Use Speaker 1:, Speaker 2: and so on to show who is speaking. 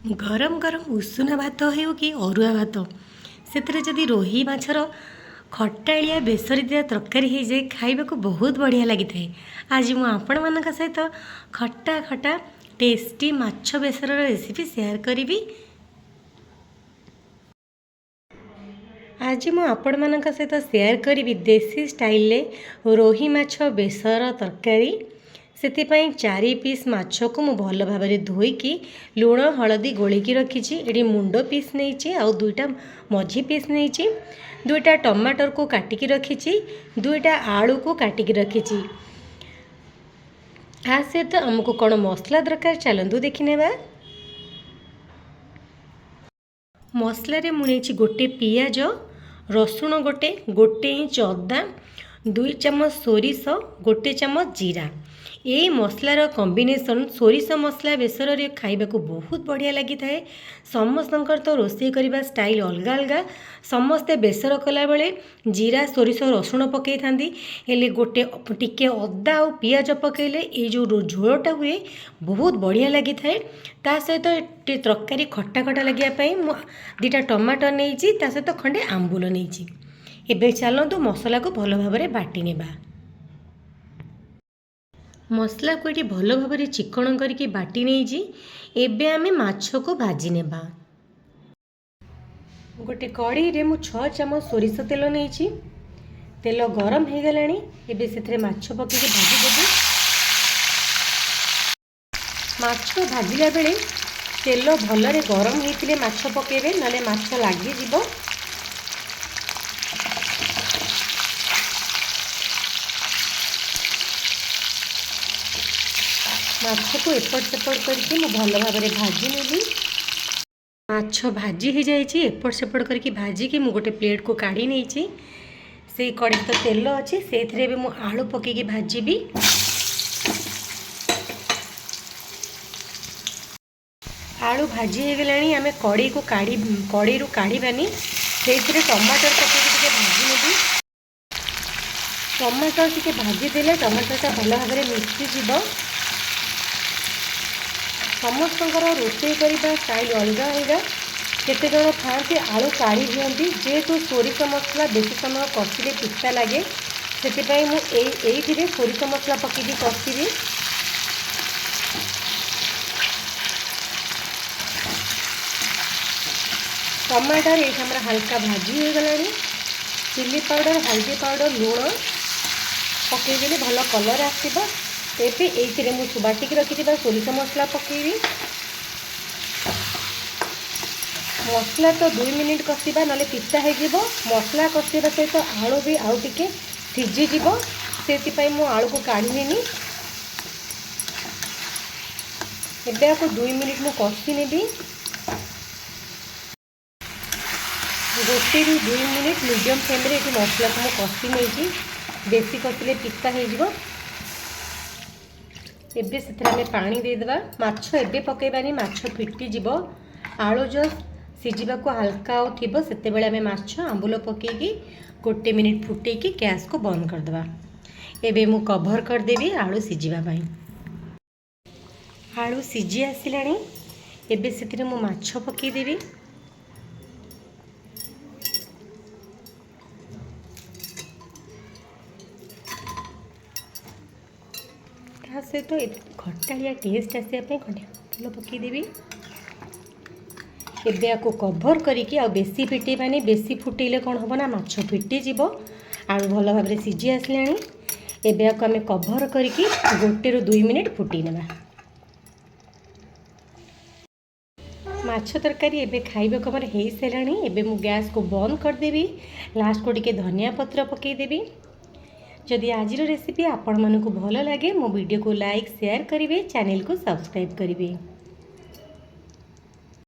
Speaker 1: गरम गरम उषुना भात हो कि अरुआ भात से जदि रोही माछर खटाड़िया बेसर दिया तरकारी हो जाए खाइबा को बहुत बढ़िया लगी था। आज मुझे आपण मान सहित खट्टा खट्टा टेस्टी माछ बेसर रेसिपी शेयर करी। आज मुझे आपण मान सहित शेयर करी देसी स्टाइल रोही माछ बेसर तरकारी। से 4 पीस माछ को मु भल भाव धोईकी लुण हलदी गोलिकी रखी। ये मुंड पीस नहीं आउ 2टा मझी पीस नहीं 2टा टमाटर को काटिकी रखी 2टा आलू को काटिकी रखी। आ सहित आमको कौन मसला दरकार चलतु देखने। मसलारे मुझे गोटे पियाज रसुण गोटे इंच अदा 2 चामच सोरिष गोटे चामच जीरा यही मसलार कॉम्बिनेशन सोरिष मसला बेसर खाइबा को बहुत बढ़िया लगी था। समस्त तो रोषे करने स्टाइल अलग अलग समस्ते बेसर कला बेले जीरा सोरिष रसुण पकई था गोटे टिके अदा और पियाज पकईले ये जो झोलटा हुए बहुत बढ़िया लगी था। ता सहित तरकारी खट्टा खट्टा लगे 2टा टमाटर नहीं सहित खंडे आंबुल नहीं। एबे चलतु मसला को भल भाव बाटी नेबा। मसला को ये भल भाव चिकण करके बाटी नहीं। एबे आमे माछ को भाजी नेबा। गोटे कढ़ई रे मु 6 चामच सोरिष तेल नहीं। तेल गरम हो गलानी एबे से माछ पकईके भाजी देबे। माछ भाजिला बेले तेल भलरे गरम होइतिले माछ पकेबे नले माछ लागी जिवो। माछ को एपट सेपट करके मु भल भाव भाजी नेली। माछ भाजी हो जाइए एपट सेपट करके भाजी की मु गोटे प्लेट को काढ़ी नहीं। से कड़ी तो तेल अच्छे से मु आलू पकईकी भाजीबी। आलू भाजी हो गलानी आमे कड़ी को कड़ी रू काढ़ानी से टमाटर पकईकी भाजी नेबी। टमाटर टी भाजी देले टमाटरटा भल भाव मिसी जीव। समस्त रोषे करने स्टाइल अलग अलग केते जन था आलू काढ़ी दिखती जेहेतु सोरिष मसला बेसी समय कषिले पिता लगे से मुझे सोरिष मसला पकईकी कषिबी। टमाटर ये हल्का भाजी हो गलानी। चिली पाउडर हल्दी पाउडर लुण पकईदेले भल कलर आसब। एबे ये मुझे बाटिकी रखी सोरिष मसला पकईबी। मसला तो 2 मिनिट कषा ना पिता हो मसला कषा सहित आलू भी आउ टे सीझीज से मु आलू को काढ़ी नेनी। एबे आपको 2 मिनिट मु कषि नेबी। गोटे 2 मिनिट मीडियम फ्लेम रे मसला को मु कषि नहीं बेसी कषिले पिता हो। एबे से पानी देदेबा। माछ एबे पकईबानी माछ फिटी जीव। आलू जो सीझा को हल्का थी से आमे माछ आंबुल पकईकी गोटे मिनिट फुटेकी गैस को बंद करदेबा। एबे मु कभर करदेवी आलू सीझापी। आलू सीझी आसिलानी एबे से मु माछ पकईदेवी। सहित खटाड़िया टेस्ट आसापी खंडे तेल पकईदेवी। एबे आपको कभर करके आ बेसी फिटेबानी बेसी फुटेले कौन हम ना माछ फिटीज आलू भल भाव सीझी आसलानी। एबे आपको आम कभर करके 1 ରୁ 2 मिनिट फुटी नेबा। माछ तरकारी एबे खाइबा को हमर हो सारानी। एबे मु गैस को बंद करदेवी। लास्ट को टिके धनिया पत्र पकईदेवी। जदि आज रेसिपी आपण मानक भल लगे मो वीडियो को लाइक शेयर करेंगे चैनल को सब्सक्राइब करेंगे।